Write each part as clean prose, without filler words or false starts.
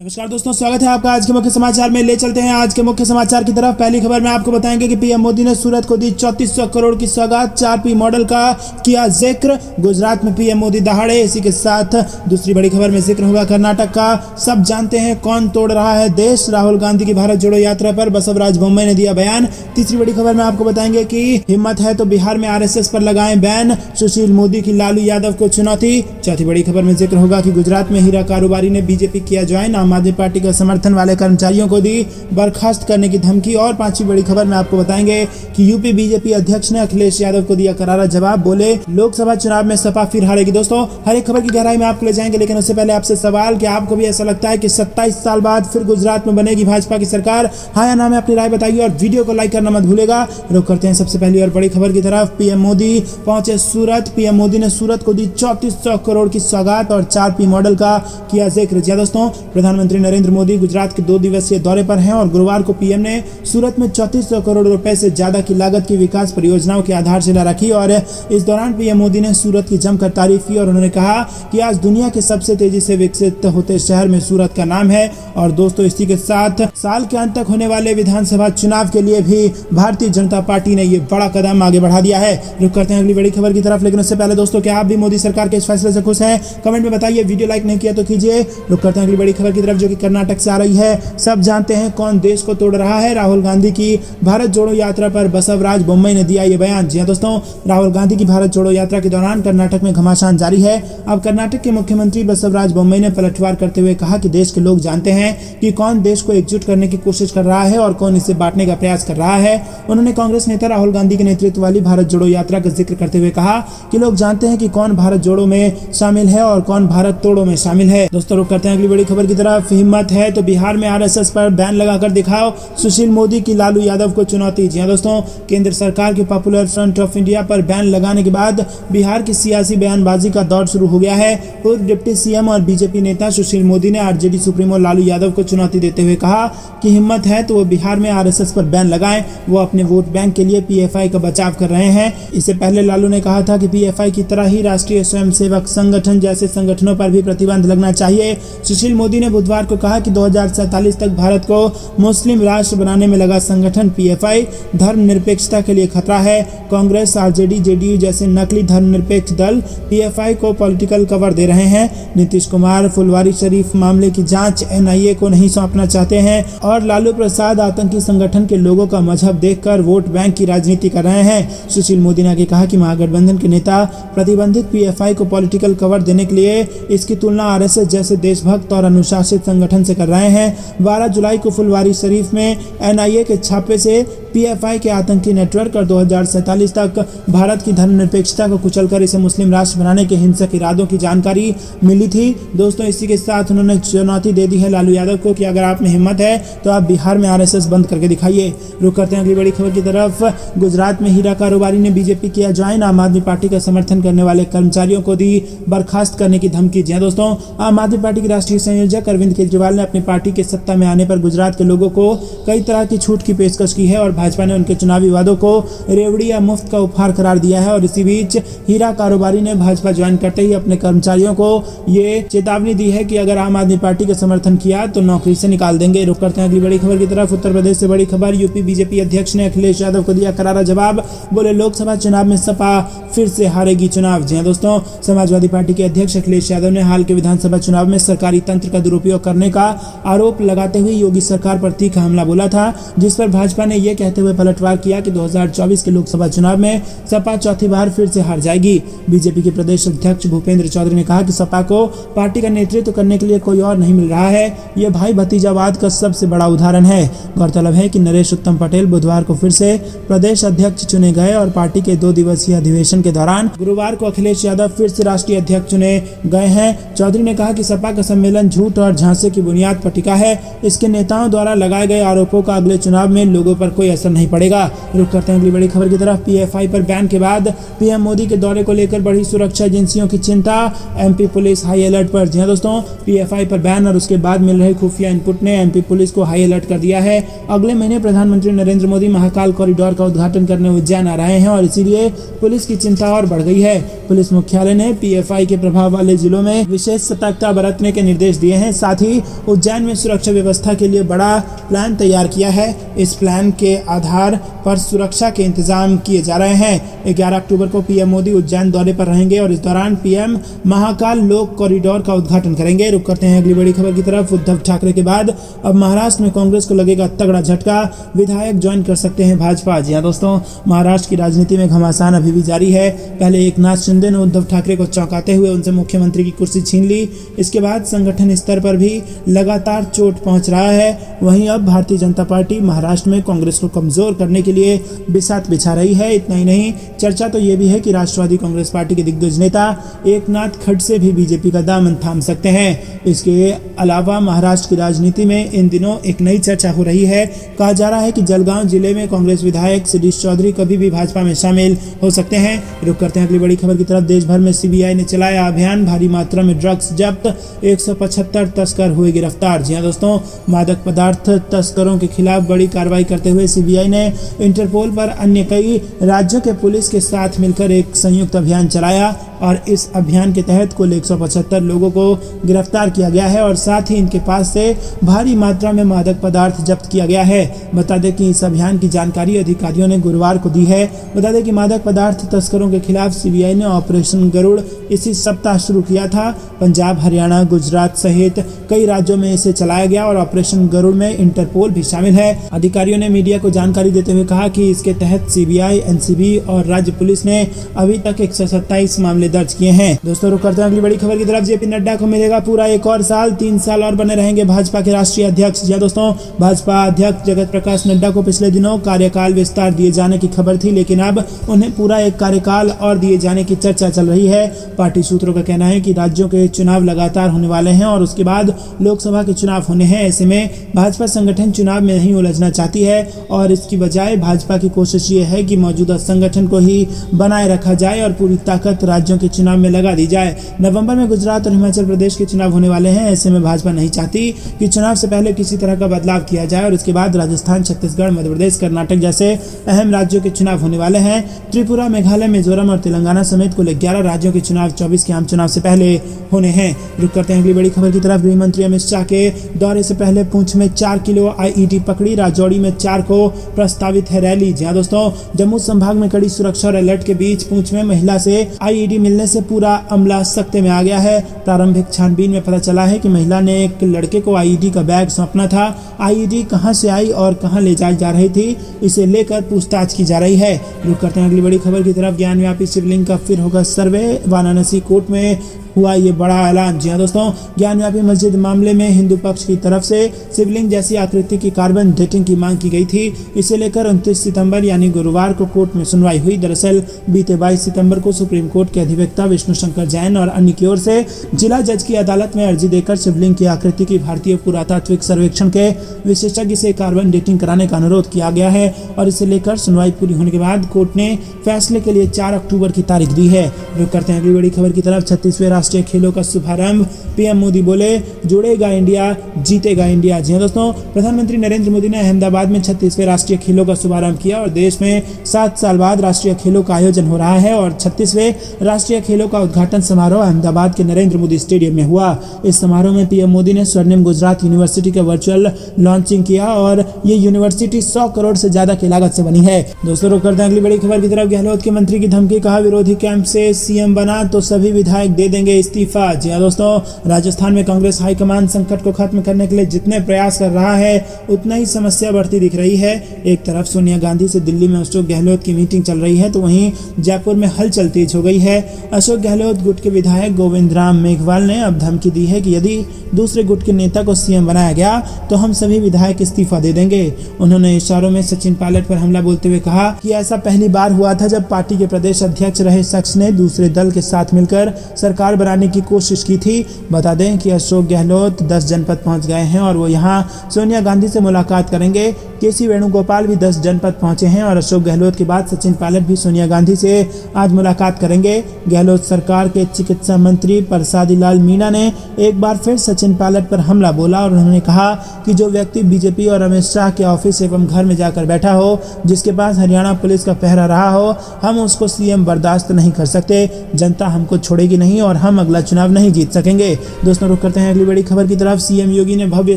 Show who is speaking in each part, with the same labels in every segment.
Speaker 1: नमस्कार दोस्तों, स्वागत है आपका आज के मुख्य समाचार में। ले चलते हैं आज के मुख्य समाचार की तरफ। पहली खबर में आपको बताएंगे कि पीएम मोदी ने सूरत को दी 3400 करोड़ की सौगात, 4P मॉडल का किया जिक्र। गुजरात में पीएम मोदी दहाड़े। इसी के साथ दूसरी बड़ी खबर में जिक्र होगा कर्नाटक का। सब जानते हैं कौन तोड़ रहा है देश, राहुल गांधी की भारत जोड़ो यात्रा पर बसवराज बोम्मई ने दिया बयान। तीसरी बड़ी खबर में आपको बताएंगे कि हिम्मत है तो बिहार में RSS पर लगाएं बैन, सुशील मोदी की लालू यादव को चुनौती। चौथी बड़ी खबर में जिक्र होगा कि गुजरात में हीरा कारोबारी ने बीजेपी किया ज्वाइन, आम आदमी पार्टी का समर्थन वाले कर्मचारियों को दी बर्खास्त करने की धमकी। और पांचवी बड़ी खबर में आपको बताएंगे कि यूपी बीजेपी अध्यक्ष ने अखिलेश यादव को दिया करारा जवाब, बोले लोकसभा चुनाव में सपा फिर हारेगी। दोस्तों, हर एक खबर की गहराई में आपको ले जाएंगे, लेकिन उससे पहले आपसे सवाल कि आपको भी ऐसा लगता है कि 27 साल बाद फिर गुजरात में बनेगी भाजपा की सरकार? हाँ या ना में अपनी राय बताइए और वीडियो को लाइक करना मत भूलेगा। रुक करते हैं सबसे पहली और बड़ी खबर की तरफ। पीएम मोदी पहुंचे सूरत। पीएम मोदी ने सूरत को दी 3400 करोड़ की सौगात और 4P मॉडल का किया जिक्र। जी दोस्तों, प्रधानमंत्री नरेंद्र मोदी गुजरात के 2 दिवसीय दौरे पर हैं और गुरुवार को पीएम ने सूरत में 3400 करोड़ रुपए से ज्यादा की लागत की विकास परियोजनाओं की आधारशिला रखी। और इस दौरान पीएम मोदी ने सूरत की जमकर तारीफ की और उन्होंने कहा कि आज दुनिया के सबसे तेजी से विकसित होते शहर में सूरत का नाम है। और दोस्तों, इसी के साथ साल के अंत तक होने वाले विधानसभा चुनाव के लिए भी भारतीय जनता पार्टी ने ये बड़ा कदम आगे बढ़ा दिया है। रुक करते हैं अगली बड़ी खबर की तरफ, लेकिन उससे पहले दोस्तों, क्या आप भी मोदी सरकार के इस फैसले से खुश हैं? कमेंट में बताइए। वीडियो लाइक नहीं किया तो कीजिए। रुक करते हैं अगली बड़ी खबर की तरफ, जो कि कर्नाटक से आ रही है। सब जानते हैं कौन देश को तोड़ रहा है, राहुल गांधी की भारत जोड़ो यात्रा पर बसवराज बोम्मई ने दिया ये बयान। जी दोस्तों, राहुल गांधी की भारत जोड़ो यात्रा के दौरान कर्नाटक में घमासान जारी है। अब कर्नाटक के मुख्यमंत्री बसवराज बोम्मई ने पलटवार करते हुए कहा कि देश के लोग जानते हैं कि कौन देश को एकजुट करने की कोशिश कर रहा है और कौन इसे बांटने का प्रयास कर रहा है। उन्होंने कांग्रेस नेता राहुल गांधी के नेतृत्व वाली भारत जोड़ो यात्रा का जिक्र करते हुए कहा कि लोग जानते हैं कि कौन भारत जोड़ो में शामिल है और कौन भारत तोड़ो में शामिल है। दोस्तों, रुक करते हैं अगली बड़ी खबर की तरफ। हिम्मत है तो बिहार में RSS पर बैन लगाकर दिखाओ, सुशील मोदी की लालू यादव को चुनौती। जी दोस्तों, केंद्र सरकार के पॉपुलर फ्रंट ऑफ इंडिया पर बैन लगाने के बाद बिहार की सियासी बयानबाजी का दौर शुरू हो गया है। पूर्व डिप्टी सीएम और बीजेपी नेता सुशील मोदी ने RJD सुप्रीमो लालू यादव को चुनौती देते हुए कहा कि हिम्मत है तो वो बिहार में RSS पर बैन लगाएं। वो अपने वोट बैंक के लिए PFI का बचाव कर रहे हैं। इससे पहले लालू ने कहा था कि PFI की तरह ही राष्ट्रीय स्वयंसेवक संगठन जैसे संगठनों पर भी प्रतिबंध लगना चाहिए। सुशील मोदी ने बुधवार को कहा कि 2047 तक भारत को मुस्लिम राष्ट्र बनाने में लगा संगठन PFI धर्मनिरपेक्षता के लिए खतरा है। कांग्रेस, RJD, JDU जैसे नकली धर्मनिरपेक्ष दल PFI को पॉलिटिकल कवर दे रहे हैं। नीतीश कुमार फुलवारी शरीफ मामले की जांच NIA को नहीं सौंपना चाहते हैं और लालू प्रसाद आतंकी संगठन के लोगों का मजहब देखकर वोट बैंक की राजनीति कर रहे हैं। सुशील मोदी ने आगे कहा कि महागठबंधन के नेता प्रतिबंधित PFI को पॉलिटिकल कवर देने के लिए इसकी तुलना RSS जैसे देशभक्त और अनुशासित संगठन से कर रहे हैं। 12 जुलाई को फुलवारी शरीफ में NIA के छापे से PFI के आतंकी नेटवर्क और 2047 तक भारत की धर्मनिरपेक्षता को कुचलकर इसे मुस्लिम राष्ट्र बनाने के हिंसक इरादों की जानकारी मिली थी। दोस्तों, इसी के साथ उन्होंने चुनौती दे दी है लालू यादव को कि अगर आप में हिम्मत है तो आप बिहार में RSS बंद करके दिखाइए। रुक करते हैं अगली बड़ी खबर की तरफ। गुजरात में हीरा कारोबारी ने बीजेपी किया ज्वाइन, आम आदमी पार्टी का समर्थन करने वाले कर्मचारियों को दी बर्खास्त करने की धमकी। जी दोस्तों, आम आदमी पार्टी के राष्ट्रीय संयोजक अरविंद केजरीवाल ने अपनी पार्टी के सत्ता में आने पर गुजरात के लोगों को कई तरह की छूट की पेशकश की है और भाजपा ने उनके चुनावी वादों को रेवड़ी या मुफ्त का उपहार करार दिया है। और इसी बीच हीरा कारोबारी ने भाजपा ज्वाइन करते ही अपने कर्मचारियों को ये चेतावनी दी है कि अगर आम आदमी पार्टी का समर्थन किया तो नौकरी से निकाल देंगे। रुक करते हैं अगली बड़ी खबर की तरफ। उत्तर प्रदेश से बड़ी खबर। यूपी बीजेपी अध्यक्ष ने अखिलेश यादव को दिया करारा जवाब, बोले लोकसभा चुनाव में सपा फिर से हारेगी चुनाव। जी दोस्तों, समाजवादी पार्टी के अध्यक्ष अखिलेश यादव ने हाल के विधानसभा चुनाव में सरकारी तंत्र का दुरुपयोग करने का आरोप लगाते हुए योगी सरकार पर तीखा हमला बोला था, जिस पर भाजपा ने यह कहते हुए पलटवार किया कि 2024 के लोकसभा चुनाव में सपा चौथी बार फिर से हार जाएगी। बीजेपी के प्रदेश अध्यक्ष भूपेंद्र चौधरी ने कहा कि सपा को पार्टी का नेतृत्व करने के लिए कोई और नहीं मिल रहा है। यह भाई भतीजावाद का सबसे बड़ा उदाहरण है। गौरतलब है कि नरेश उत्तम पटेल बुधवार को फिर से प्रदेश अध्यक्ष चुने गए और पार्टी के 2 दिवसीय अधिवेशन के दौरान गुरुवार को अखिलेश यादव फिर से राष्ट्रीय अध्यक्ष चुने गए हैं। चौधरी ने कहा कि सपा का सम्मेलन झूठ और झांसे की बुनियाद पर टिका है। इसके नेताओं द्वारा लगाए गए आरोपों का अगले चुनाव में लोगों पर कोई असर नहीं पड़ेगा। रुक करते हैं अगली बड़ी खबर की तरफ। PFI पर बैन के बाद पीएम मोदी के दौरे को लेकर बढ़ी सुरक्षा एजेंसियों की चिंता, MP पुलिस हाई अलर्ट पर। जी दोस्तों, PFI पर बैन और उसके बाद मिल रहे खुफिया इनपुट ने MP पुलिस को हाई अलर्ट कर दिया है। अगले महीने प्रधानमंत्री नरेंद्र मोदी महाकाल कॉरिडोर का उद्घाटन करने उज्जैन आ रहे हैं और इसीलिए पुलिस की चिंता और बढ़ गई है। पुलिस मुख्यालय ने PFI के प्रभाव वाले जिलों में विशेष सतर्कता बरतने के निर्देश दिए हैं। साथ ही उज्जैन में सुरक्षा व्यवस्था के लिए बड़ा प्लान तैयार किया है। इस प्लान के आधार पर सुरक्षा के इंतजाम किए जा रहे हैं। 11 अक्टूबर को पीएम मोदी उज्जैन दौरे पर रहेंगे और इस दौरान पीएम महाकाल लोक कॉरिडोर का उद्घाटन करेंगे। रुक करते हैं अगली बड़ी खबर की तरफ। उद्धव ठाकरे के बाद अब महाराष्ट्र में कांग्रेस को लगेगा तगड़ा झटका, विधायक ज्वाइन कर सकते हैं भाजपा। जी हां दोस्तों, महाराष्ट्र की राजनीति में घमासान अभी भी जारी है। पहले एकनाथ शिंदे ने उद्धव ठाकरे को चौंकाते हुए उनसे मुख्यमंत्री की कुर्सी छीन ली। इसके बाद संगठन स्तर पर भी लगातार चोट पहुंच रहा है। वहीं अब भारतीय जनता पार्टी महाराष्ट्र में कांग्रेस को कमजोर करने के लिए बिसात बिछा रही है। इतना ही नहीं, चर्चा तो ये भी है कि राष्ट्रवादी कांग्रेस पार्टी के दिग्गज नेता एकनाथ खड़से भी बीजेपी का दामन थाम सकते हैं। इसके अलावा महाराष्ट्र की राजनीति में इन दिनों एक नई चर्चा हो रही है। कहा जा रहा है कि जलगांव जिले में कांग्रेस विधायक शिरीष चौधरी कभी भी भाजपा में शामिल हो सकते हैं। रुक करते हैं अगली बड़ी खबर की तरफ। देश भर में सीबीआई ने चलाया अभियान, भारी मात्रा में ड्रग्स जब्त, 175 तस्कर हुए गिरफ्तार। जी हां दोस्तों, मादक पदार्थ तस्करों के खिलाफ बड़ी कार्रवाई करते हुए सीबीआई ने इंटरपोल पर अन्य कई राज्यों के पुलिस के साथ मिलकर एक संयुक्त अभियान चलाया और इस अभियान के तहत कुल 175 लोगों को गिरफ्तार किया गया है और साथ ही इनके पास से भारी मात्रा में मादक पदार्थ जब्त किया गया है। बता दें कि इस अभियान की जानकारी अधिकारियों ने गुरुवार को दी है। बता दें कि मादक पदार्थ तस्करों के खिलाफ सीबीआई ने ऑपरेशन गरुड़ इसी सप्ताह शुरू किया था। पंजाब, हरियाणा, गुजरात सहित कई राज्यों में इसे चलाया गया और ऑपरेशन गरुड़ में इंटरपोल भी शामिल है। अधिकारियों ने मीडिया को जानकारी देते हुए कहा कि इसके तहत सीबीआई, एनसीबी और राज्य पुलिस ने अभी तक 127 मामले दर्ज किए हैं। दोस्तों, रुक करते हैं अगली बड़ी खबर की तरफ। जेपी नड्डा को मिलेगा पूरा एक और साल, 3 साल और बने रहेंगे भाजपा के राष्ट्रीय अध्यक्ष। जी दोस्तों, भाजपा अध्यक्ष जगत प्रकाश नड्डा को पिछले दिनों कार्यकाल विस्तार दिए जाने की खबर थी, लेकिन अब उन्हें पूरा एक कार्यकाल और दिए जाने की चर्चा चल रही है। पार्टी सूत्रों का कहना है कि राज्यों के चुनाव लगातार होने वाले हैं और उसके बाद लोकसभा के चुनाव होने हैं। ऐसे में भाजपा संगठन चुनाव में नहीं उलझना चाहती है और इसकी बजाय भाजपा की कोशिश ये है कि मौजूदा संगठन को ही बनाए रखा जाए और पूरी ताकत राज्यों के चुनाव में लगा दी जाए। नवंबर में गुजरात और हिमाचल प्रदेश के चुनाव होने वाले हैं। ऐसे में भाजपा नहीं चाहती कि चुनाव से पहले किसी तरह का बदलाव किया जाए और इसके बाद राजस्थान, छत्तीसगढ़, मध्य प्रदेश, कर्नाटक जैसे अहम राज्यों के चुनाव होने वाले हैं। त्रिपुरा, मेघालय, मिजोरम और तेलंगाना समेत कुल 11 राज्यों के चुनाव 24 के आम चुनाव से पहले होने हैं। रुक करते हैं अगली बड़ी खबर की तरफ। गृह मंत्री अमित शाह के दौरे से पहले पुंछ में 4 किलो आईईडी पकड़ी, राजौड़ी में 4 को प्रस्तावित है रैली। जी हां दोस्तों, जम्मू संभाग में कड़ी सुरक्षा और अलर्ट के बीच पुंछ में महिला से आईईडी मिलने से पूरा अमला सख्ते में आ गया है। प्रारंभिक छानबीन में पता चला है कि महिला ने एक लड़के को आईईडी का बैग सौंपना था। आईईडी कहां से आई और कहां ले जाई जा रही थी, इसे लेकर पूछताछ की जा रही है। रुक करते हैं अगली बड़ी खबर की तरफ। ज्ञानव्यापी शिवलिंग का फिर होगा सर्वे, वाराणसी कोर्ट में हुआ ये बड़ा ऐलान। जी हां दोस्तों, ज्ञानव्यापी मस्जिद मामले में हिंदू पक्ष की तरफ से शिवलिंग जैसी आकृति की कार्बन डेटिंग की मांग की गई थी। इसे लेकर 29 सितंबर यानी गुरुवार को कोर्ट में सुनवाई हुई। दरअसल बीते 22 सितंबर को सुप्रीम कोर्ट के अधिवक्ता विष्णु शंकर जैन और अन्य की ओर से जिला जज की अदालत में अर्जी देकर शिवलिंग की आकृति की भारतीय पुरातात्विक सर्वेक्षण के विशेषज्ञ से कार्बन डेटिंग कराने का अनुरोध किया गया है और इसे लेकर सुनवाई पूरी होने के बाद कोर्ट ने फैसले के लिए 4 अक्टूबर की तारीख दी है। रुक करते हैं अगली बड़ी खबर की तरफ। 36वें राष्ट्रीय खेलों का शुभारंभ, पीएम मोदी बोले जुड़ेगा इंडिया, जीतेगा इंडिया। जी हां दोस्तों, प्रधानमंत्री नरेंद्र मोदी ने अहमदाबाद में 36वें राष्ट्रीय खेलों का शुभारंभ किया और देश में 7 साल बाद राष्ट्रीय खेलों का आयोजन हो रहा है और 36वें राष्ट्रीय खेलों का उद्घाटन समारोह अहमदाबाद के नरेंद्र मोदी स्टेडियम में हुआ। इस समारोह में पीएम मोदी ने स्वर्णिम गुजरात यूनिवर्सिटी का वर्चुअल लॉन्चिंग किया और ये यूनिवर्सिटी 100 करोड़ से ज्यादा की लागत से बनी है। दोस्तों, रुक करते हैं अगली बड़ी खबर की तरफ। गहलोत के मंत्री की धमकी, कहा विरोधी कैंप से सीएम बना तो सभी विधायक दे देंगे इस्तीफा। जी हां दोस्तों, राजस्थान में कांग्रेस हाईकमान संकट को खत्म करने के लिए जितने प्रयास कर रहा है उतना ही समस्या बढ़ती दिख रही है। एक तरफ सोनिया गांधी से दिल्ली में अशोक गहलोत की मीटिंग चल रही है तो वहीं जयपुर में हलचल तेज हो गई है। अशोक गहलोत गुट के विधायक गोविंद राम मेघवाल ने अब धमकी दी है कि यदि दूसरे गुट के नेता को सीएम बनाया गया तो हम सभी विधायक इस्तीफा दे देंगे। उन्होंने इशारों में सचिन पायलट पर हमला बोलते हुए कहा कि ऐसा पहली बार हुआ था जब पार्टी के प्रदेश अध्यक्ष रहे शख्स ने दूसरे दल के साथ मिलकर सरकार बनाने की कोशिश की थी। बता दें कि अशोक गहलोत 10 जनपद पहुंच गए हैं और वो यहां सोनिया गांधी से मुलाकात करेंगे। केसी वेणुगोपाल भी 10 जनपद पहुंचे हैं और अशोक गहलोत के बाद सचिन पायलट भी सोनिया गांधी से आज मुलाकात करेंगे। गहलोत सरकार के चिकित्सा मंत्री प्रसादी लाल मीणा ने एक बार फिर सचिन पायलट पर हमला बोला और उन्होंने कहा कि जो व्यक्ति बीजेपी और अमित शाह के ऑफिस एवं घर में जाकर बैठा हो, जिसके पास हरियाणा पुलिस का पहरा रहा हो, हम उसको सीएम बर्दाश्त नहीं कर सकते। जनता हमको छोड़ेगी नहीं और हम अगला चुनाव नहीं जीत सकेंगे। दोस्तों, रुक करते हैं अगली बड़ी खबर की तरफ। सीएम योगी ने भव्य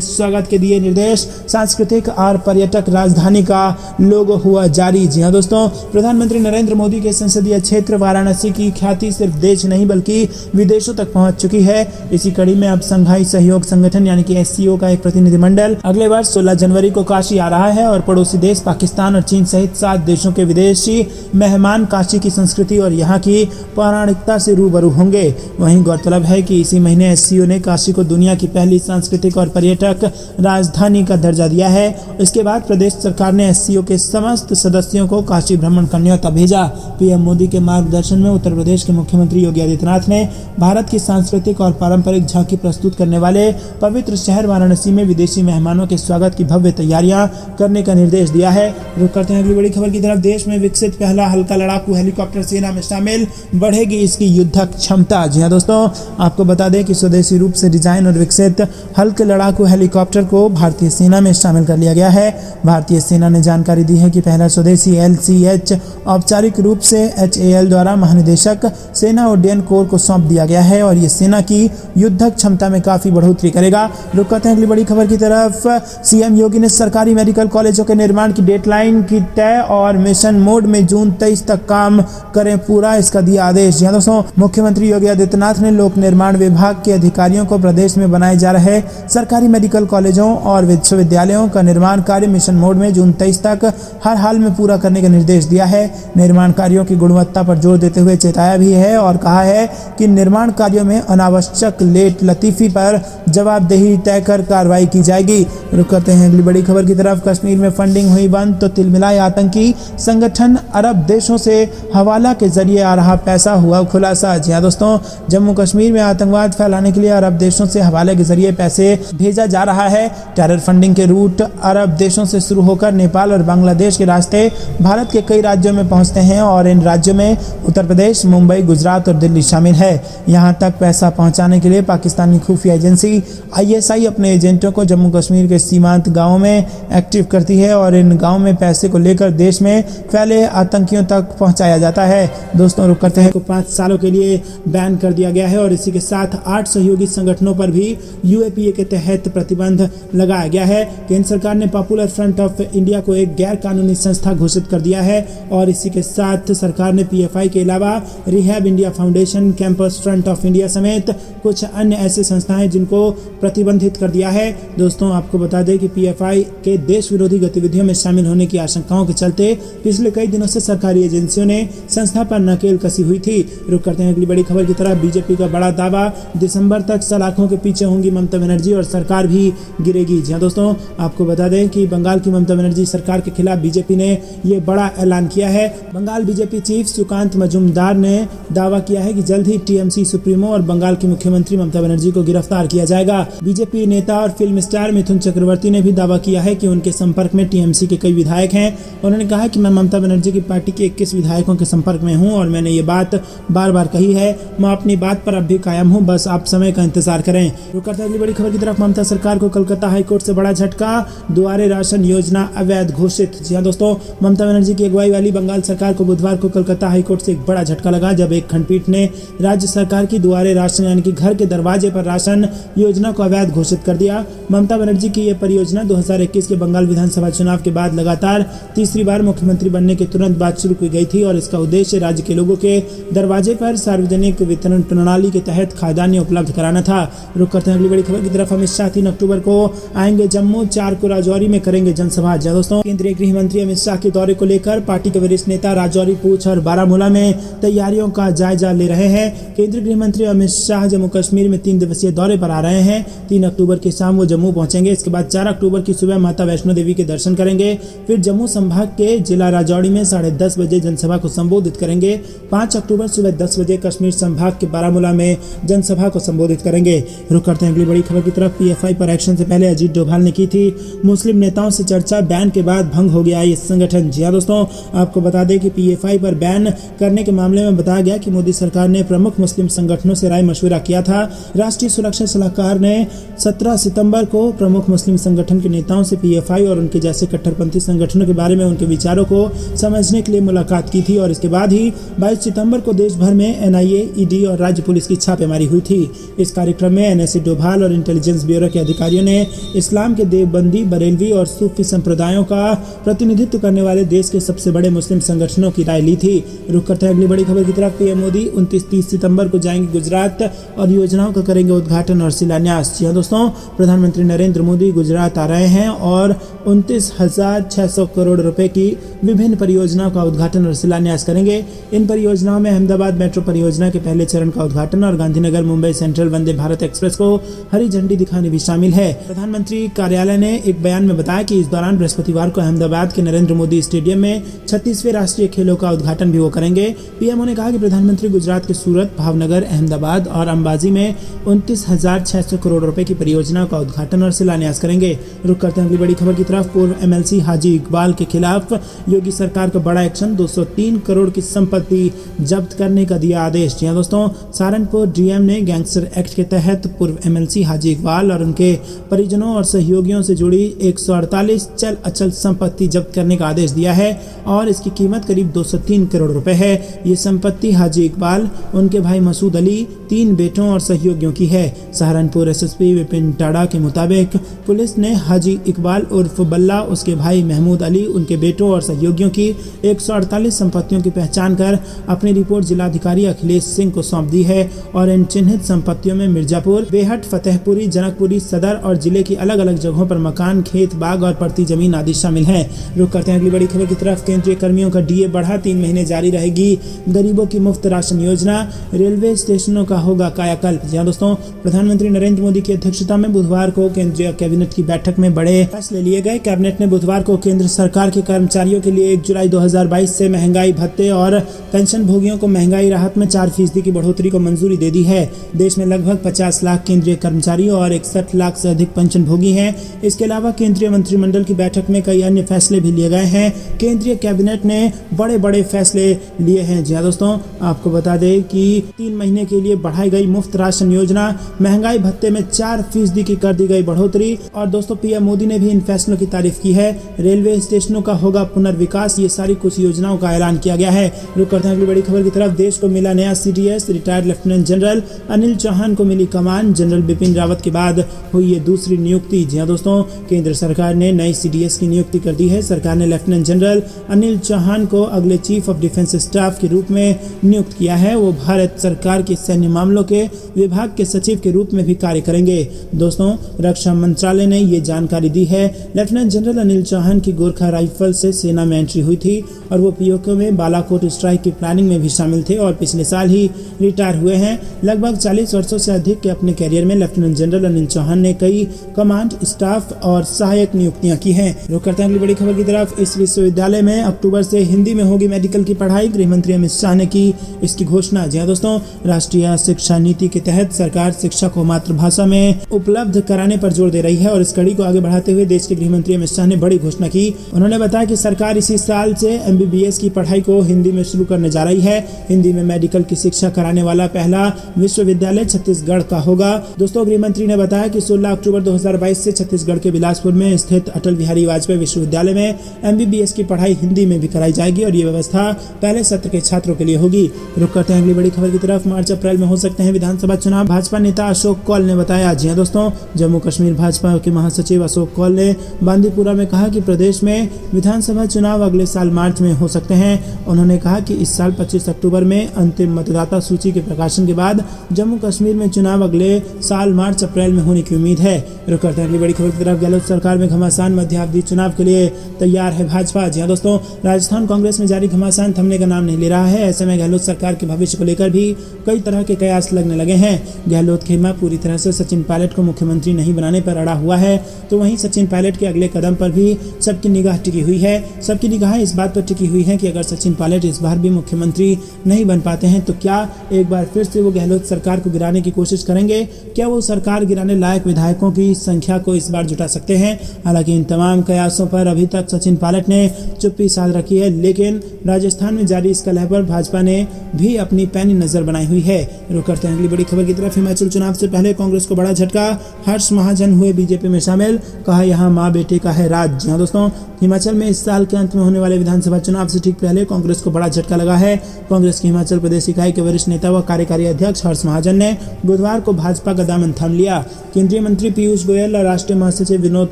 Speaker 1: स्वागत के दिए निर्देश, सांस्कृतिक और पर्यटक राजधानी का लोगो हुआ जारी। जी हां दोस्तों, प्रधानमंत्री नरेंद्र मोदी के संसदीय क्षेत्र वाराणसी की ख्याति सिर्फ देश नहीं बल्कि विदेशों तक पहुंच चुकी है। इसी कड़ी में अब संघाई सहयोग संगठन यानी कि SCO का एक प्रतिनिधिमंडल अगले वर्ष 16 जनवरी को काशी आ रहा है और पड़ोसी देश पाकिस्तान और चीन सहित 7 देशों के विदेशी मेहमान काशी की संस्कृति और यहाँ की पौराणिकता से रूबरू होंगे। वहीं गौरतलब है कि इसी महीने SCO ने काशी को दुनिया की पहली सांस्कृतिक और पर्यटक राजधानी का दर्जा दिया है। इसके बाद प्रदेश सरकार ने SCO के समस्त सदस्यों को काशी भ्रमण का न्योता भेजा। पीएम मोदी के मार्गदर्शन में उत्तर प्रदेश के मुख्यमंत्री योगी आदित्यनाथ ने भारत की सांस्कृतिक और पारंपरिक झांकी प्रस्तुत करने वाले पवित्र शहर वाराणसी में विदेशी मेहमानों के स्वागत की भव्य तैयारियां करने का निर्देश दिया है। रुक करते हैं अगली बड़ी खबर की तरफ। देश में विकसित पहला हल्का लड़ाकू हेलीकॉप्टर सेना में शामिल, बढ़ेगी इसकी युद्धक क्षमता। जी हां दोस्तों, आपको बता दें कि स्वदेशी रूप से डिजाइन और विकसित हल्के लड़ाकू हेलीकॉप्टर को भारतीय सेना में शामिल कर लिया गया है। भारतीय सेना ने जानकारी दी है कि पहला स्वदेशी LCH औपचारिक रूप से HAL द्वारा महानिदेशक सेना उड्डयन कोर को सौंप दिया गया है और ये सेना की युद्धक क्षमता में काफी बढ़ोतरी करेगा। रुक करते हैं अगली बड़ी खबर की तरफ। सीएम योगी ने सरकारी मेडिकल कॉलेजों के निर्माण की डेडलाइन की तय और मिशन मोड में जून 23 तक काम करें पूरा, इसका दिया आदेश। जी दोस्तों, मुख्यमंत्री योगी आदित्यनाथ ने लोक निर्माण विभाग के अधिकारियों को प्रदेश में बनाए जा रहे सरकारी मेडिकल कॉलेजों और विश्वविद्यालयों का निर्माण कार्य मिशन मोड में जून 23 तक हर हाल में पूरा करने का निर्देश दिया है। निर्माण कार्यों की गुणवत्ता पर जोर देते हुए चेताया भी है और कहा है कि निर्माण कार्यों में अनावश्यक लेट लतीफी पर जवाबदेही तय कर कार्रवाई की जाएगी। रुक करते हैं अगली बड़ी खबर की तरफ। कश्मीर में फंडिंग हुई बंद तो तिलमिलाए आतंकी संगठन, अरब देशों से हवाला के जरिए आ रहा पैसा हुआ खुलासा। जी हां दोस्तों, जम्मू कश्मीर में आतंकवाद फैलाने के लिए अरब देशों से हवाले के जरिए पैसे भेजा जा रहा है। टेरर फंडिंग के रूट अरब देशों से शुरू होकर नेपाल और बांग्लादेश के रास्ते भारत के कई राज्यों में पहुंचते हैं और इन राज्यों में उत्तर प्रदेश, मुंबई, गुजरात और दिल्ली शामिल है। यहां तक पैसा पहुंचाने के लिए पाकिस्तानी खुफिया एजेंसी ISI अपने एजेंटों को जम्मू कश्मीर के सीमांत गांवों में एक्टिव करती है और इन गांवों में पैसे को लेकर देश में फैले आतंकियों तक पहुंचाया जाता है। दोस्तों, रुक करते हैं को 5 सालों के लिए बैन कर दिया गया है और इसी के साथ 8 सहयोगी संगठनों पर भी UAPA के तहत प्रतिबंध लगाया गया है। केंद्र सरकार ने पॉपुलर फ्रंट ऑफ इंडिया को एक गैर कानूनी संस्था घोषित कर दिया है और इसी के साथ सरकार ने PFI के अलावा rehab India foundation, campus front of India समेत कुछ अन्य ऐसे संस्थाएं जिनको प्रतिबंधित कर दिया है। दोस्तों, आपको बता दें कि PFI के देश विरोधी गतिविधियों में शामिल होने की आशंकाओं के चलते पिछले कई दिनों से सरकारी एजेंसियों ने संस्था पर नकेल कसी हुई थी। रुक करते हैं अगली बड़ी खबर की तरफ। बीजेपी का बड़ा दावा, दिसंबर तक सलाखों के पीछे होंगी ममता बनर्जी और सरकार भी गिरेगी। जी हां दोस्तों, आपको बता दें कि बंगाल की ममता बनर्जी सरकार के खिलाफ बीजेपी ने ये बड़ा ऐलान किया है। बंगाल बीजेपी चीफ सुकांत मजूमदार ने दावा किया है कि जल्द ही TMC सुप्रीमो और बंगाल की मुख्यमंत्री ममता बनर्जी को गिरफ्तार किया जाएगा। बीजेपी नेता और फिल्म स्टार मिथुन चक्रवर्ती ने भी दावा किया है कि उनके संपर्क में TMC के कई विधायक हैं। उन्होंने कहा कि मैं ममता बनर्जी की पार्टी के 21 विधायकों के संपर्क में हूं और मैंने ये बात बार बार कही है। मैं अपनी बात पर अब भी कायम हूं, बस आप समय का इंतजार करें। रुक करते हैं अगली बड़ी खबर की तरफ। ममता सरकार को कलकत्ता हाईकोर्ट से बड़ा झटका, दुआरे राशन योजना अवैध घोषित। जी हां दोस्तों, ममता बनर्जी की अगुवाई वाली बंगाल सरकार को बुधवार को कलकत्ता हाईकोर्ट से एक बड़ा झटका लगा जब एक खंडपीठ ने राज्य सरकार की दुआरे राशन यानी कि घर के दरवाजे पर राशन योजना को अवैध घोषित कर दिया। ममता बनर्जी की यह परियोजना 2021 के बंगाल विधानसभा चुनाव के बाद लगातार तीसरी बार मुख्यमंत्री बनने के तुरंत बाद शुरू की गई थी और इसका उद्देश्य राज्य के लोगों के दरवाजे पर सार्वजनिक वितरण प्रणाली के तहत खाद्यान्न उपलब्ध कराना था। रुक करते हैं अगली बड़ी खबर की तरफ। अमित शाह 3 अक्टूबर को आएंगे जम्मू, 4 को राजौरी में करेंगे जनसभा। दोस्तों, केंद्रीय गृह मंत्री अमित शाह के दौरे को लेकर पार्टी के वरिष्ठ नेता राजौरी, पूंछ और बारामूला में तैयारियों का जायजा ले रहे हैं। केंद्रीय गृह मंत्री अमित शाह जम्मू कश्मीर में 3 दिवसीय दौरे पर आ रहे हैं। 3 अक्टूबर की शाम वो जम्मू पहुंचेंगे। इसके बाद 4 अक्टूबर की सुबह माता वैष्णो देवी के दर्शन करेंगे। फिर जम्मू संभाग के जिला राजौरी में 10:30 बजे जनसभा को संबोधित करेंगे। 5 अक्टूबर सुबह 10 बजे कश्मीर संभाग के बारामूला में जनसभा को संबोधित करेंगे। रुक करते हैं अगली बड़ी खबर की तरफ। PFI पर एक्शन से पहले अजीत डोभाल ने की थी मुस्लिम नेताओं से चर्चा, बैन के बाद भंग हो गया ये संगठन। जी हां दोस्तों, आपको बता दें कि PFI पर बैन करने के मामले में बताया गया कि मोदी सरकार ने प्रमुख मुस्लिम संगठनों से राय मशविरा किया था। राष्ट्रीय सुरक्षा सलाहकार ने 17 सितंबर को प्रमुख मुस्लिम संगठन के नेताओं से PFI और उनके जैसे कट्टरपंथी संगठनों के बारे में उनके विचारों को समझने के लिए मुलाकात की थी और इसके बाद ही 22 सितंबर को देश भर में NIA, ED और राज्य पुलिस की छापेमारी हुई थी। इस कार्यक्रम में एनएससी डोभाल और इंटेलिजेंस ब्यूरो के अधिकारियों ने इस्लाम के देवबंदी, बरेलवी और सूफी संप्रदायों का प्रतिनिधित्व करने वाले देश के सबसे बड़े मुस्लिम संगठनों की राय ली थी। रुक करते हैं अगली बड़ी खबर की तरफ। पीएम मोदी 29-30 सितंबर को जाएंगे गुजरात और योजनाओं का करेंगे उद्घाटन और शिलान्यास। जी हाँ दोस्तों, प्रधानमंत्री नरेंद्र मोदी गुजरात आ रहे हैं और 29,600 करोड़ रुपए की विभिन्न परियोजनाओं का उद्घाटन और शिलान्यास करेंगे। इन परियोजनाओं में अहमदाबाद मेट्रो परियोजना के पहले चरण का उद्घाटन और गांधीनगर मुंबई सेंट्रल वंदे भारत एक्सप्रेस को हरी झंडी दिखाने भी शामिल है। प्रधानमंत्री कार्यालय ने एक बयान में बताया कि इस दौरान बृहस्पतिवार को अहमदाबाद के नरेंद्र मोदी स्टेडियम में 36वें राष्ट्रीय खेलों का उद्घाटन भी वो करेंगे। पीएमओ ने कहा कि प्रधानमंत्री गुजरात के सूरत, भावनगर, अहमदाबाद और अंबाजी में 29,600 करोड़ रुपए की परियोजनाओं का उद्घाटन और शिलान्यास करेंगे। रुक करते हैं अगली बड़ी खबर की तरफ। पूर्व एमएलसी हाजी इकबाल के खिलाफ योगी सरकार का बड़ा एक्शन, 203 करोड़ की संपत्ति जब्त करने का दिया आदेश। जी दोस्तों, सहारनपुर डीएम ने गैंगस्टर एक्ट के तहत पूर्व एमएलसी हाजी इकबाल और उनके परिजनों और सहयोगियों से जुड़ी 148 चल अचल संपत्ति जब्त करने का आदेश दिया है और इसकी कीमत करीब 203 करोड़ रुपए है। ये संपत्ति हाजी इकबाल, उनके भाई मसूद अली, 3 बेटों और सहयोगियों की है। सहारनपुर एसएसपी विपिन टाडा के मुताबिक पुलिस ने हाजी इकबाल उर्फ बल्ला, उसके भाई महमूद अली, उनके बेटों और सहयोगियों की 148 संपत्तियों की पहचान कर अपनी रिपोर्ट जिलाधिकारी अखिलेश सिंह को सौंप दी है और इन चिन्हित संपत्तियों में मिर्जापुर, बेहट, फतेहपुरी, जनकपुरी, सदर और जिले की अलग अलग जगहों पर मकान, खेत, बाग और पड़ती जमीन आदि शामिल हैं। रुक करते हैं अगली बड़ी खबर की तरफ। केंद्रीय कर्मियों का डीए बढ़ा, 3 महीने जारी रहेगी गरीबों की मुफ्त राशन योजना। रेलवे स्टेशनों का होगा कायाकल्प। जी दोस्तों, प्रधानमंत्री नरेंद्र मोदी की अध्यक्षता में बुधवार को केंद्रीय कैबिनेट की बैठक में बड़े फैसले लिए गए। कैबिनेट ने बुधवार को केंद्र सरकार के कर्मचारियों के लिए 1 जुलाई 2022 से महंगाई भत्ते और पेंशन भोगियों को महंगाई राहत में 4% की बढ़ोतरी को मंजूरी दे दी है। देश में लगभग 50 लाख केंद्रीय कर्मचारी और 61 लाख से अधिक पेंशन भोगी हैं। इसके अलावा केंद्रीय मंत्रिमंडल की बैठक में कई अन्य फैसले भी लिए गए हैं। केंद्रीय कैबिनेट ने बड़े बड़े फैसले लिए हैं। जी दोस्तों, आपको बता दें कि 3 महीने के लिए बढ़ाई गई मुफ्त राशन योजना, महंगाई भत्ते में 4% की कर दी गई बढ़ोतरी और दोस्तों पीएम मोदी ने भी इन फैसलों की तारीफ की है। रेलवे स्टेशनों का होगा पुनर्विकास, ये सारी कुछ योजनाओं का ऐलान किया गया है। रुक करते हैं अगली बड़ी खबर की तरफ। देश को मिला नया CDS, retired lieutenant general Anil Chauhan को मिली कमान। जनरल बिपिन रावत के बाद हुई ये दूसरी नियुक्ति। जी दोस्तों, केंद्र सरकार ने नई सीडीएस की नियुक्ति कर दी है। सरकार ने लेफ्टिनेंट जनरल अनिल चौहान को अगले चीफ ऑफ डिफेंस स्टाफ के रूप में नियुक्त किया है। वो भारत सरकार के सैन्य मामलों के विभाग के सचिव के रूप में भी कार्य करेंगे। दोस्तों, रक्षा मंत्रालय ने ये जानकारी दी है। लेफ्टिनेंट जनरल अनिल चौहान की गोरखा राइफल से सेना में एंट्री हुई थी और वो पीओके में बालाकोट स्ट्राइक की प्लानिंग में भी शामिल थे और पिछले साल ही रिटायर हुए हैं। लगभग 40 वर्षों से अधिक के अपने कैरियर में लेफ्टिनेंट जनरल अनिल चौहान ने कई कमांड, स्टाफ और सहायक नियुक्तियां की हैं। रुक करते हैं अगली बड़ी खबर की तरफ। इस विश्वविद्यालय में अक्टूबर से हिंदी में होगी मेडिकल की पढ़ाई। गृह मंत्री अमित शाह ने की इसकी घोषणा। जी दोस्तों, राष्ट्रीय शिक्षा नीति के तहत सरकार शिक्षा को मातृभाषा में उपलब्ध कराने पर जोर दे रही है और इस कड़ी को आगे बढ़ाते हुए देश के गृह मंत्री अमित शाह ने बड़ी घोषणा की। उन्होंने बताया कि सरकार इसी साल से एमबीबीएस की पढ़ाई को हिंदी में शुरू करने जा रही है। हिंदी में मेडिकल की शिक्षा कराने वाला पहला विश्वविद्यालय छत्तीसगढ़ का होगा। दोस्तों, गृह मंत्री ने बताया कि 16 अक्टूबर 2022 से छत्तीसगढ़ के बिलासपुर में स्थित अटल बिहारी वाजपेयी विश्वविद्यालय में एमबीबीएस की पढ़ाई हिंदी में भी कराई जाएगी और ये व्यवस्था पहले सत्र के छात्रों के लिए होगी। रुक करते हैं अगली बड़ी खबर की तरफ। मार्च अप्रैल में हो सकते हैं विधानसभा चुनाव, भाजपा नेता अशोक कौल ने बताया। जी दोस्तों, जम्मू कश्मीर भाजपा के महासचिव अशोक कौल ने बांदीपुरा में कहा कि प्रदेश में विधानसभा चुनाव अगले साल मार्च में हो सकते हैं। उन्होंने कहा कि इस साल 25 अक्टूबर में अंतिम मतदाता सूची के प्रकाशन के बाद जम्मू कश्मीर में चुनाव अगले साल मार्च अप्रैल में होने की उम्मीद है। रुक करते हैं अगली बड़ी खबर की तरफ। गहलोत सरकार में घमासान, मध्यावधि चुनाव के लिए तैयार है भाजपा। जी दोस्तों, राजस्थान कांग्रेस में जारी घमासान थमने का नाम नहीं ले रहा है। ऐसे में गहलोत सरकार के भविष्य को लेकर भी कई तरह के कयास लगने लगे हैं। गहलोत खेमा पूरी तरह से सचिन पायलट को मुख्यमंत्री नहीं बनाने पर अड़ा हुआ है, तो वहीं सचिन पायलट के अगले कदम पर भी सबकी निगाह टिकी हुई है। सबकी निगाह इस बात पर टिकी हुई है कि अगर सचिन पायलट इस बार भी मुख्यमंत्री नहीं बन पाते हैं तो क्या एक बार फिर से वो गहलोत सरकार को गिराने की कोशिश करेंगे? क्या वो सरकार गिराने लायक विधायकों की संख्या को इस बार जुटा सकते हैं? हालांकि इन तमाम कयासों पर अभी तक सचिन पायलट ने चुप्पी साध रखी है, लेकिन राजस्थान में जारी इस कलह पर भाजपा ने भी अपनी पैनी नजर बनाई हुई है। रुक करते हैं अगली बड़ी खबर की तरफ। हिमाचल चुनाव से पहले कांग्रेस को बड़ा झटका, हर्ष महाजन हुए बीजेपी में शामिल, कहा यहाँ माँ बेटे का है राज। जी दोस्तों, हिमाचल में इस साल के अंत में होने वाले विधानसभा चुनाव से ठीक पहले कांग्रेस को बड़ा झटका लगा है। कांग्रेस की हिमाचल प्रदेश इकाई के वरिष्ठ नेता व कार्यकारी अध्यक्ष हर्ष महाजन ने बुधवार को भाजपा का दामन थाम लिया। केंद्रीय मंत्री पीयूष गोयल और राष्ट्रीय महासचिव विनोद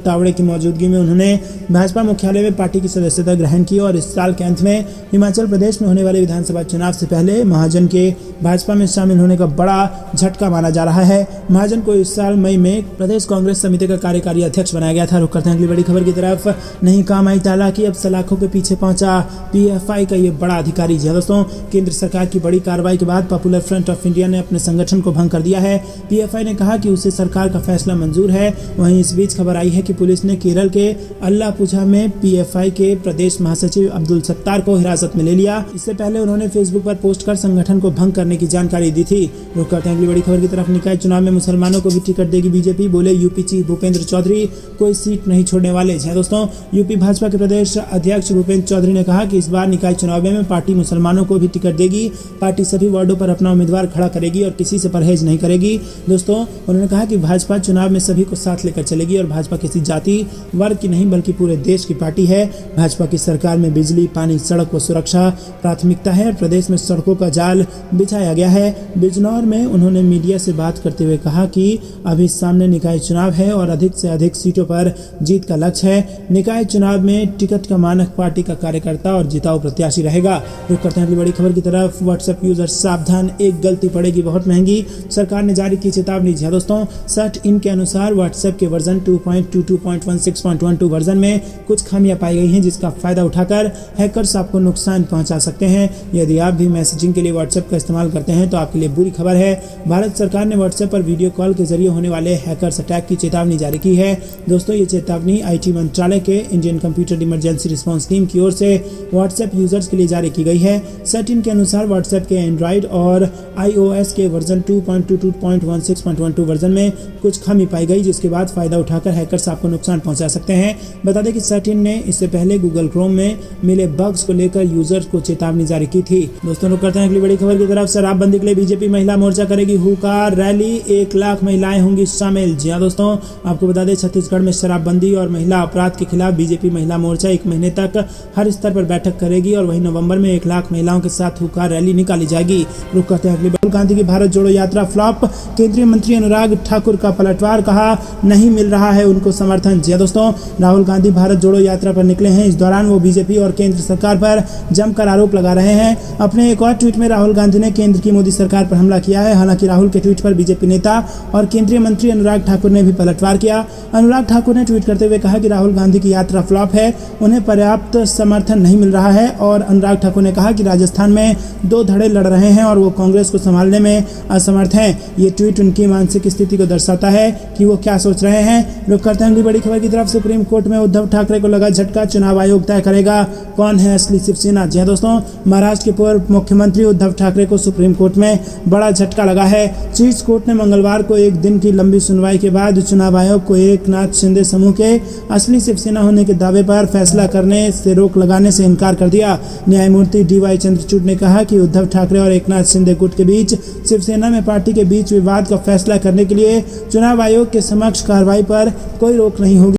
Speaker 1: तावड़े की मौजूदगी में उन्होंने भाजपा मुख्यालय में पार्टी की सदस्यता ग्रहण की और इस साल के अंत में हिमाचल प्रदेश में होने वाले विधानसभा चुनाव से पहले महाजन के भाजपा में शामिल होने का बड़ा झटका माना जा रहा है। महाजन को इस साल मई में प्रदेश कांग्रेस समिति का कार्यकारी अध्यक्ष बनाया गया था। रुक करते हैं अगली बड़ी खबर की तरफ। नहीं काम आई ताला की, अब सलाखों के पीछे पहुंचा पीएफआई का ये बड़ा अधिकारी। जी दोस्तों, केंद्र सरकार की बड़ी कार्रवाई के बाद पॉपुलर फ्रंट ऑफ इंडिया ने अपने संगठन को भंग कर दिया है। पीएफआई ने कहा कि उसे सरकार का फैसला मंजूर है। वहीं इस बीच खबर आई है कि पुलिस ने केरल के अल्लापुझा में पीएफआई के प्रदेश महासचिव अब्दुल सत्तार को हिरासत में ले लिया। इससे पहले उन्होंने फेसबुक पर पोस्ट कर संगठन को भंग करने की जानकारी दी थी। रुक करते हैं अगली बड़ी खबर की तरफ। निकाय चुनाव में मुसलमानों को भी टिकट देगी बीजेपी, बोले यूपी चीफ भूपेंद्र चौधरी, कोई सीट नहीं छोड़ने वाले। जी दोस्तों, यूपी भाजपा के प्रदेश अध्यक्ष भूपेंद्र चौधरी ने कहा कि इस बार निकाय चुनाव में पार्टी मुसलमानों को भी टिकट देगी। पार्टी सभी वार्डों पर अपना उम्मीदवार खड़ा करेगी और किसी से परहेज नहीं करेगी। दोस्तों, उन्होंने कहा कि भाजपा चुनाव में सभी को साथ लेकर चलेगी और भाजपा किसी जाति वर्ग की नहीं बल्कि पूरे देश की पार्टी है। भाजपा की सरकार में बिजली, पानी, सड़क व सुरक्षा प्राथमिकता है। प्रदेश में सड़कों का जाल बिछाया गया है। बिजनौर में उन्होंने मीडिया से बात करते हुए कहा कि अभी सामने निकाय चुनाव है और अधिक से अधिक सीटों पर जीत का लक्ष्य है। निकाय चुनाव में टिकट का मानक पार्टी का कार्यकर्ता और जिताऊ प्रत्याशी रहेगा। रुक करते हैं अगली बड़ी खबर की तरफ। व्हाट्सएप यूजर सावधान, एक गलती पड़ेगी बहुत महंगी, सरकार ने जारी की चेतावनी। जी दोस्तों, सर्च इन के अनुसार व्हाट्सएप के वर्जन 2.22.16.12 वर्जन में कुछ खामियां पाई गई हैं, जिसका फायदा उठाकर हैकर्स आपको नुकसान पहुंचा सकते हैं। यदि आप भी मैसेजिंग के लिए व्हाट्सएप का इस्तेमाल करते हैं तो आपके लिए बुरी खबर है। भारत सरकार ने व्हाट्सएप पर वीडियो कॉल के जरिए होने वाले हैकर्स अटैक की चेतावनी जारी की है। दोस्तों, ये चेतावनी आईटी मंत्रालय के Indian computer emergency response team की ओर से व्हाट्सएप यूजर्स के लिए जारी की गई है। सर्च इन के अनुसार व्हाट्सएप के एंड्रॉइड और आईओएस के वर्जन 2.22.16.12 वर्जन में कुछ खामी पाई गई, जिसके बाद फायदा उठाकर हैकर्स आपको नुकसान पहुंचा सकते हैं। बता दें कि सर्च इन ने इससे पहले गूगल क्रोम में मिले बग्स को लेकर यूजर्स को चेतावनी जारी की थी। दोस्तों, रुक करते हैं अगली बड़ी खबर की तरफ। शराबबंदी के लिए बीजेपी महिला मोर्चा करेगी हुकार रैली, 1 लाख महिलाएं होंगी शामिल। जी हाँ दोस्तों, आपको बता दें छत्तीसगढ़ में शराबबंदी और महिला अपराध के खिलाफ बीजेपी महिला मोर्चा 1 महीने तक हर स्तर पर बैठक करेगी और वहीं नवंबर में 1 लाख महिलाओं के साथ हुकार रैली निकाली जाएगी। रुक करते हैं अगली। राहुल गांधी की भारत जोड़ो यात्रा फ्लॉप, केंद्रीय मंत्री अनुराग ठाकुर का पलटवार, कहा नहीं मिल रहा है उनको समर्थन। जी दोस्तों, राहुल गांधी भारत जोड़ो यात्रा पर निकले हैं। इस दौरान वो बीजेपी और केंद्र सरकार पर जमकर आरोप लगा रहे हैं। अपने एक और ट्वीट में राहुल गांधी ने केंद्र की मोदी सरकार पर हमला किया है। हालांकि राहुल के ट्वीट पर बीजेपी नेता और केंद्रीय मंत्री अनुराग ठाकुर ने भी पलटवार किया। अनुराग ठाकुर ने ट्वीट करते हुए कहा कि राहुल गांधी की यात्रा फ्लॉप है, उन्हें पर्याप्त समर्थन नहीं मिल रहा है। और अनुराग ठाकुर ने कहा कि राजस्थान में 2 धड़े लड़ रहे हैं और वो कांग्रेस को संभालने में असमर्थ हैं। ये ट्वीट उनकी मानसिक स्थिति को दर्शाता है कि वो क्या सोच रहे हैं। रुक करते हैं अगली बड़ी खबर की तरफ। सुप्रीम कोर्ट में उद्धव ठाकरे को लगा झटका, चुनाव आयोग तय करेगा कौन है असली शिवसेना। जी दोस्तों, महाराष्ट्र के पूर्व मुख्यमंत्री उद्धव ठाकरे को सुप्रीम कोर्ट में बड़ा झटका लगा है। चीफ कोर्ट ने मंगलवार को 1 दिन की लंबी सुनवाई के बाद चुनाव आयोग को एकनाथ शिंदे समूह के असली शिवसेना होने के दावे पर फैसला करने से रोक लगाने से इनकार कर दिया। न्यायमूर्ति DY चंद्रचूड़ ने कहा कि उद्धव ठाकरे और एकनाथ शिंदे गुट के बीच शिवसेना में पार्टी के बीच विवाद का फैसला करने के लिए चुनाव आयोग के समक्ष कार्रवाई पर कोई रोक नहीं होगी।